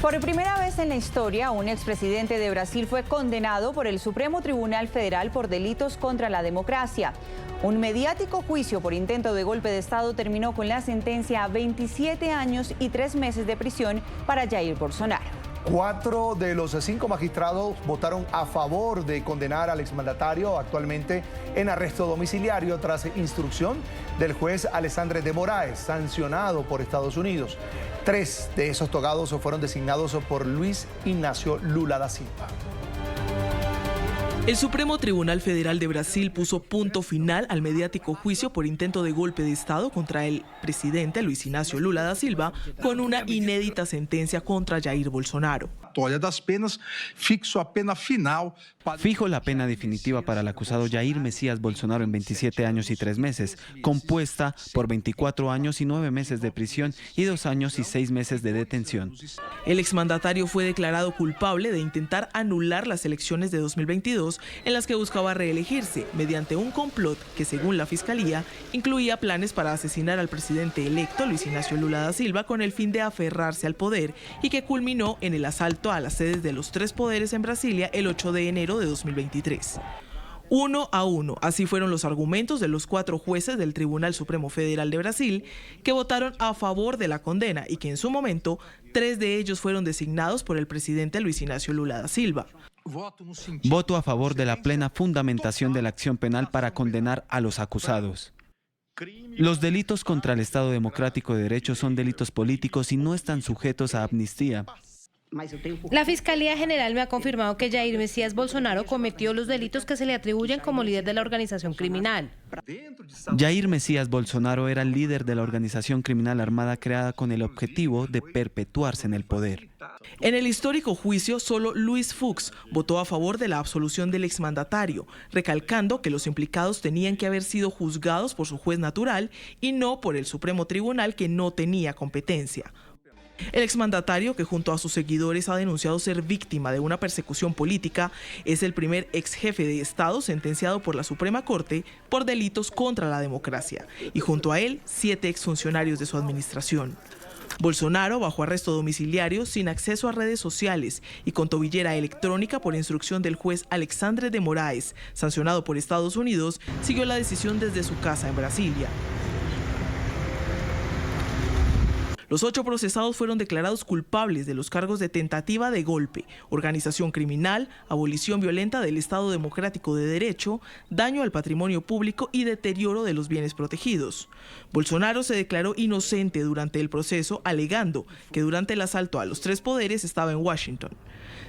Por primera vez en la historia, un expresidente de Brasil fue condenado por el Supremo Tribunal Federal por delitos contra la democracia. Un mediático juicio por intento de golpe de Estado terminó con la sentencia a 27 años y 3 meses de prisión para Jair Bolsonaro. 4 de los 5 magistrados votaron a favor de condenar al exmandatario, actualmente en arresto domiciliario tras instrucción del juez Alexandre de Moraes, sancionado por Estados Unidos. 3 de esos togados fueron designados por Luis Ignacio Lula da Silva. El Supremo Tribunal Federal de Brasil puso punto final al mediático juicio por intento de golpe de Estado contra el presidente Luis Ignacio Lula da Silva con una inédita sentencia contra Jair Bolsonaro. Fijo la pena definitiva para el acusado Jair Mesías Bolsonaro en 27 años y 3 meses, compuesta por 24 años y 9 meses de prisión y 2 años y 6 meses de detención. El exmandatario fue declarado culpable de intentar anular las elecciones de 2022 en las que buscaba reelegirse mediante un complot que, según la Fiscalía, incluía planes para asesinar al presidente electo Luis Ignacio Lula da Silva con el fin de aferrarse al poder y que culminó en el asalto a las sedes de los 3 poderes en Brasilia el 8 de enero de 2023. 1-1, así fueron los argumentos de los 4 jueces del Tribunal Supremo Federal de Brasil que votaron a favor de la condena y que en su momento 3 de ellos fueron designados por el presidente Luis Ignacio Lula da Silva. Voto a favor de la plena fundamentación de la acción penal para condenar a los acusados. Los delitos contra el Estado Democrático de Derecho son delitos políticos y no están sujetos a amnistía. La Fiscalía General me ha confirmado que Jair Mesías Bolsonaro cometió los delitos que se le atribuyen como líder de la organización criminal. Jair Mesías Bolsonaro era el líder de la organización criminal armada creada con el objetivo de perpetuarse en el poder. En el histórico juicio, solo Luis Fux votó a favor de la absolución del exmandatario, recalcando que los implicados tenían que haber sido juzgados por su juez natural y no por el Supremo Tribunal, que no tenía competencia. El exmandatario, que junto a sus seguidores ha denunciado ser víctima de una persecución política, es el primer ex jefe de Estado sentenciado por la Suprema Corte por delitos contra la democracia, y junto a él 7 exfuncionarios de su administración. Bolsonaro, bajo arresto domiciliario, sin acceso a redes sociales y con tobillera electrónica por instrucción del juez Alexandre de Moraes, sancionado por Estados Unidos, siguió la decisión desde su casa en Brasilia. Los 8 procesados fueron declarados culpables de los cargos de tentativa de golpe, organización criminal, abolición violenta del Estado Democrático de Derecho, daño al patrimonio público y deterioro de los bienes protegidos. Bolsonaro se declaró inocente durante el proceso, alegando que durante el asalto a los 3 poderes estaba en Washington.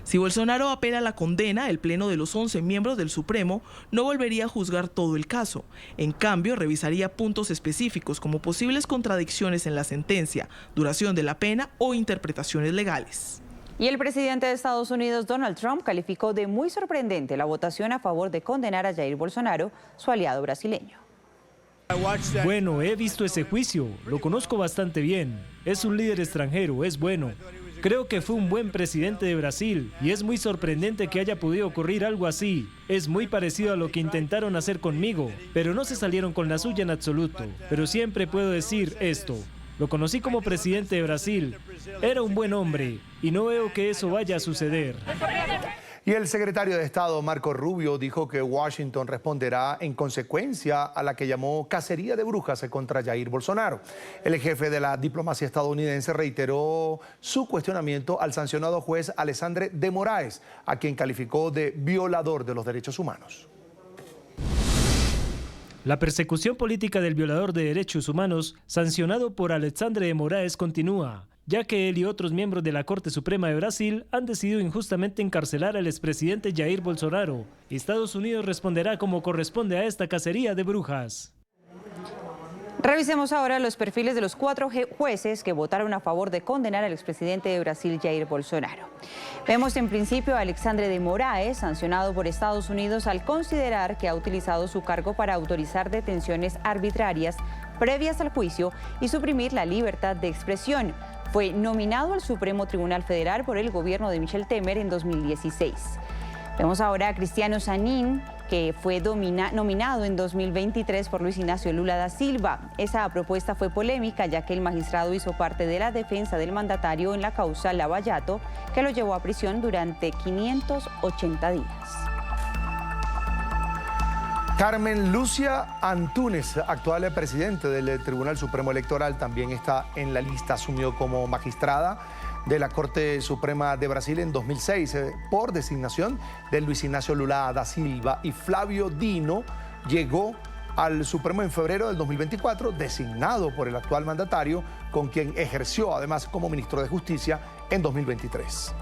Si Bolsonaro apela la condena, el pleno de los 11 miembros del Supremo no volvería a juzgar todo el caso. En cambio, revisaría puntos específicos como posibles contradicciones en la sentencia, duración de la pena o interpretaciones legales. Y el presidente de Estados Unidos, Donald Trump, calificó de muy sorprendente la votación a favor de condenar a Jair Bolsonaro, su aliado brasileño. Bueno, he visto ese juicio, lo conozco bastante bien. Es un líder extranjero, es bueno. Creo que fue un buen presidente de Brasil y es muy sorprendente que haya podido ocurrir algo así. Es muy parecido a lo que intentaron hacer conmigo, pero no se salieron con la suya en absoluto. Pero siempre puedo decir esto. Lo conocí como presidente de Brasil. Era un buen hombre y no veo que eso vaya a suceder. Y el secretario de Estado, Marco Rubio, dijo que Washington responderá en consecuencia a la que llamó cacería de brujas contra Jair Bolsonaro. El jefe de la diplomacia estadounidense reiteró su cuestionamiento al sancionado juez Alexandre de Moraes, a quien calificó de violador de los derechos humanos. La persecución política del violador de derechos humanos, sancionado por Alexandre de Moraes, continúa, ya que él y otros miembros de la Corte Suprema de Brasil han decidido injustamente encarcelar al expresidente Jair Bolsonaro. Estados Unidos responderá como corresponde a esta cacería de brujas. Revisemos ahora los perfiles de los 4 jueces que votaron a favor de condenar al expresidente de Brasil, Jair Bolsonaro. Vemos en principio a Alexandre de Moraes, sancionado por Estados Unidos al considerar que ha utilizado su cargo para autorizar detenciones arbitrarias previas al juicio y suprimir la libertad de expresión. Fue nominado al Supremo Tribunal Federal por el gobierno de Michel Temer en 2016. Vemos ahora a Cristiano Zanin, que fue nominado en 2023 por Luis Ignacio Lula da Silva. Esa propuesta fue polémica, ya que el magistrado hizo parte de la defensa del mandatario en la causa Lava Jato, que lo llevó a prisión durante 580 días. Carmen Lucia Antúnez, actual presidente del Tribunal Supremo Electoral, también está en la lista. Asumió como magistrada de la Corte Suprema de Brasil en 2006 por designación de Luis Ignacio Lula da Silva, y Flavio Dino llegó al Supremo en febrero del 2024, designado por el actual mandatario, con quien ejerció además como ministro de Justicia en 2023.